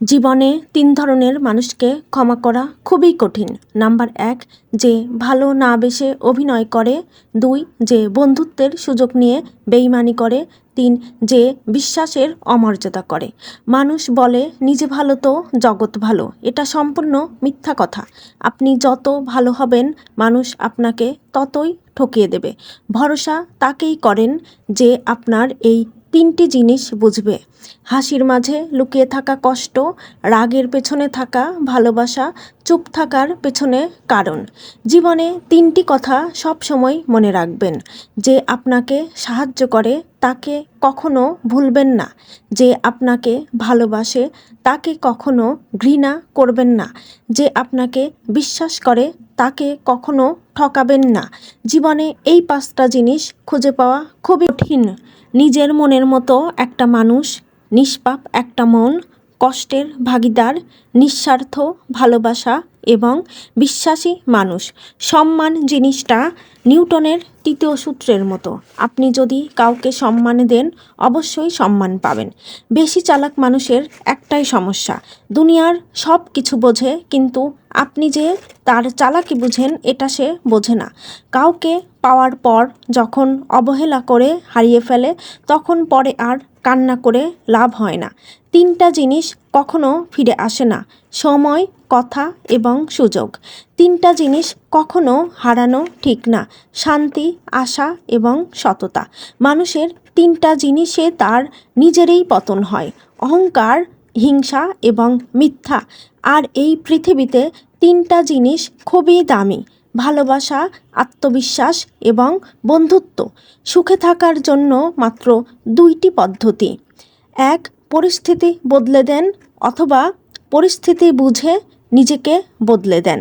জীবনে ৩ ধরনের মানুষকে ক্ষমা করা খুবই কঠিন। নাম্বার ১, যে ভালো না বেসে অভিনয় করে। ২, যে বন্ধুত্বের সুযোগ নিয়ে বেইমানি করে। ৩, যে বিশ্বাসের অমর্যাদা করে। মানুষ বলে নিজে ভালো তো জগৎ ভালো। এটা সম্পূর্ণ মিথ্যা কথা। আপনি যত ভালো হবেন মানুষ আপনাকে ততই ঠকিয়ে দেবে। ভরসা তাকেই করেন যে আপনার এই ৩টি জিনিস বুঝবে: হাসির মাঝে লুকিয়ে থাকা কষ্ট, রাগের পেছনে থাকা ভালোবাসা, চুপ থাকার পেছনে কারণ। জীবনে ৩টি কথা সব সময় মনে রাখবেন: যে আপনাকে সাহায্য করে তাকে কখনো ভুলবেন না, যে আপনাকে ভালোবাসে তাকে কখনো ঘৃণা করবেন না, যে আপনাকে বিশ্বাস করে তাকে কখনো ঠকাবেন না। জীবনে এই 5টা জিনিস খুঁজে পাওয়া খুবই কঠিন। নিজের মনের মতো একটা মানুষ, নিষ্পাপ একটা মন, কষ্টের ভাগিদার, নিঃস্বার্থ ভালোবাসা এবং বিশ্বাসী মানুষ। সম্মান জিনিসটা নিউটনের ৩য় সূত্রের মতো। আপনি যদি কাউকে সম্মান দেন অবশ্যই সম্মান পাবেন। বেশি চালাক মানুষের একটাই সমস্যা: দুনিয়ার সব কিছু বোঝে কিন্তু আপনি যে তার চালাকি বুঝেন এটা সে বোঝে না। কাউকে পাওয়ার পর যখন অবহেলা করে হারিয়ে ফেলে তখন পরে আর কান্না করে লাভ হয় না। 3টা জিনিস কখনো ফিরে আসে না: সময়, কথা এবং সুযোগ। 3টা জিনিস কখনো হারানো ঠিক না: শান্তি, আশা এবং সততা। মানুষের 3টা জিনিসে তার নিজেরই পতন হয়: অহংকার, হিংসা এবং মিথ্যা। আর এই পৃথিবীতে 3টা জিনিস খুবই দামি: ভালোবাসা, আত্মবিশ্বাস এবং বন্ধুত্ব। সুখে থাকার জন্য মাত্র 2টি পদ্ধতি: 1, পরিস্থিতি বদলে দেন, অথবা পরিস্থিতি বুঝে নিজেকে বদলে দেন।